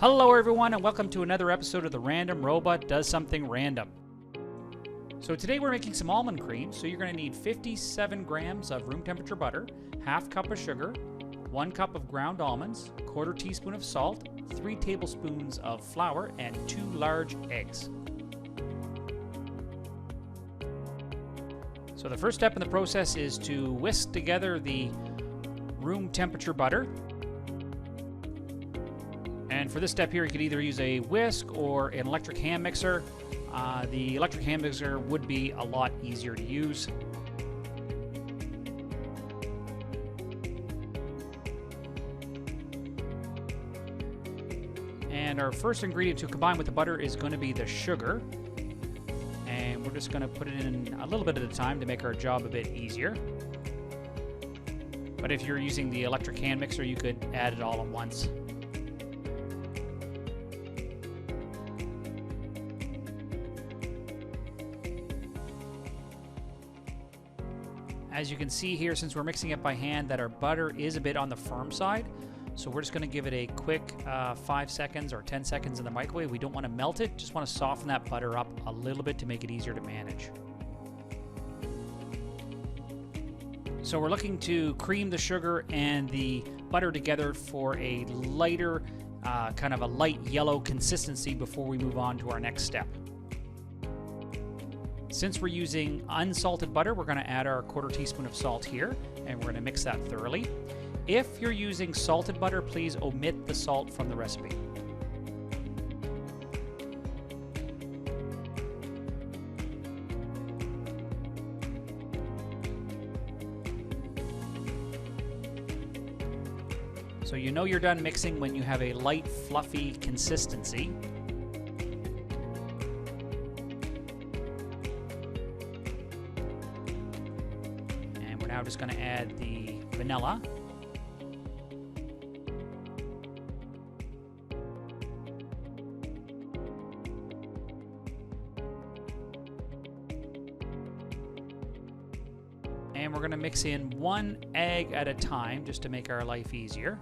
Hello everyone and welcome to another episode of the Random Robot Does Something Random. So today we're making some almond cream, so you're going to need 57 grams of room temperature butter, half cup of sugar, 1 cup of ground almonds, 1/4 teaspoon of salt, 3 tablespoons of flour, and 2 large eggs. So the first step in the process is to whisk together the room temperature butter. And for this step here, you could either use a whisk or an electric hand mixer. The electric hand mixer would be a lot easier to use. And our first ingredient to combine with the butter is going to be the sugar. And we're just going to put it in a little bit at a time to make our job a bit easier. But if you're using the electric hand mixer, you could add it all at once. As you can see here, since we're mixing it by hand, that our butter is a bit on the firm side. So we're just going to give it a quick 5 seconds or 10 seconds in the microwave. We don't want to melt it, just want to soften that butter up a little bit to make it easier to manage. So we're looking to cream the sugar and the butter together for a lighter, kind of a light yellow consistency before we move on to our next step. Since we're using unsalted butter, we're going to add our 1/4 teaspoon of salt here, and we're going to mix that thoroughly. If you're using salted butter, please omit the salt from the recipe. So you know you're done mixing when you have a light, fluffy consistency. Now we're just going to add the vanilla. And we're going to mix in 1 egg at a time just to make our life easier.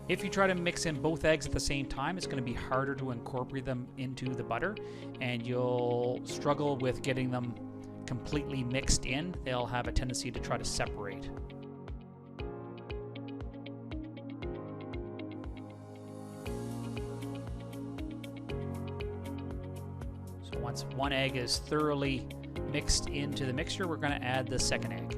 If you try to mix in both eggs at the same time, it's going to be harder to incorporate them into the butter, and you'll struggle with getting them completely mixed in. They'll have a tendency to try to separate. So once 1 egg is thoroughly mixed into the mixture, we're going to add the second egg.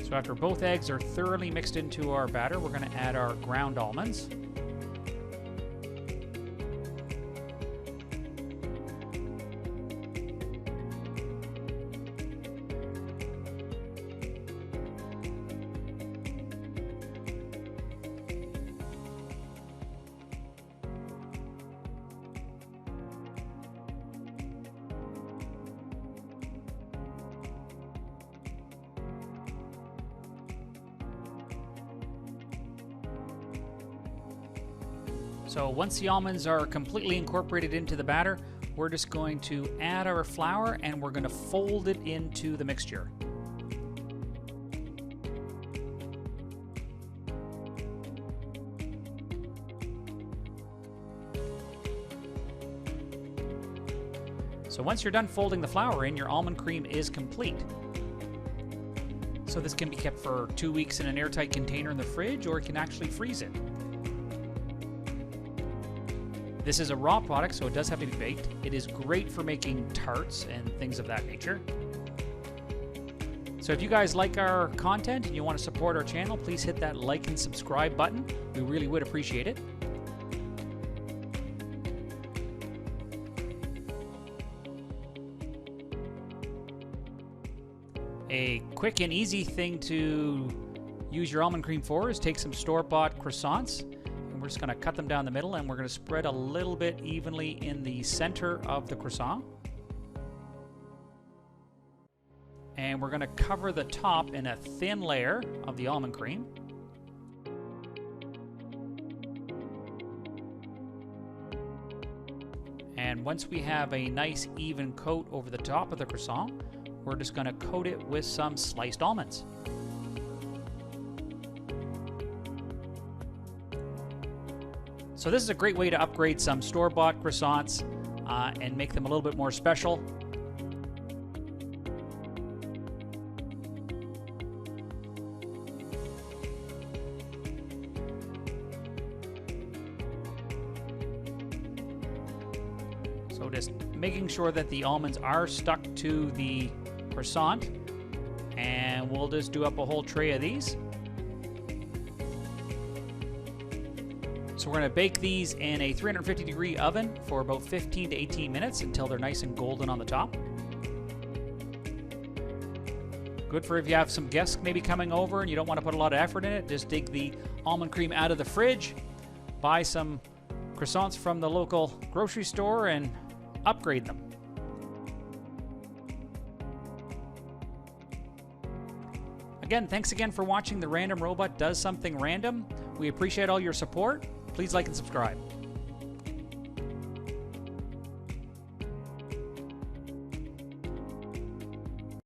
So after both eggs are thoroughly mixed into our batter, we're going to add our ground almonds. So once the almonds are completely incorporated into the batter, we're just going to add our flour and we're going to fold it into the mixture. So once you're done folding the flour in, your almond cream is complete. So this can be kept for 2 weeks in an airtight container in the fridge, or you can actually freeze it. This is a raw product, so it does have to be baked. It is great for making tarts and things of that nature. So if you guys like our content and you want to support our channel, please hit that like and subscribe button. We really would appreciate it. A quick and easy thing to use your almond cream for is take some store-bought croissants. We're just going to cut them down the middle, and we're going to spread a little bit evenly in the center of the croissant. And we're going to cover the top in a thin layer of the almond cream. And once we have a nice even coat over the top of the croissant, we're just going to coat it with some sliced almonds. So this is a great way to upgrade some store-bought croissants and make them a little bit more special. So just making sure that the almonds are stuck to the croissant, and we'll just do up a whole tray of these. So we're going to bake these in a 350-degree oven for about 15 to 18 minutes until they're nice and golden on the top. Good for if you have some guests maybe coming over and you don't want to put a lot of effort in it. Just dig the almond cream out of the fridge, buy some croissants from the local grocery store, and upgrade them. Again, thanks again for watching The Random Robot Does Something Random. We appreciate all your support. Please like and subscribe.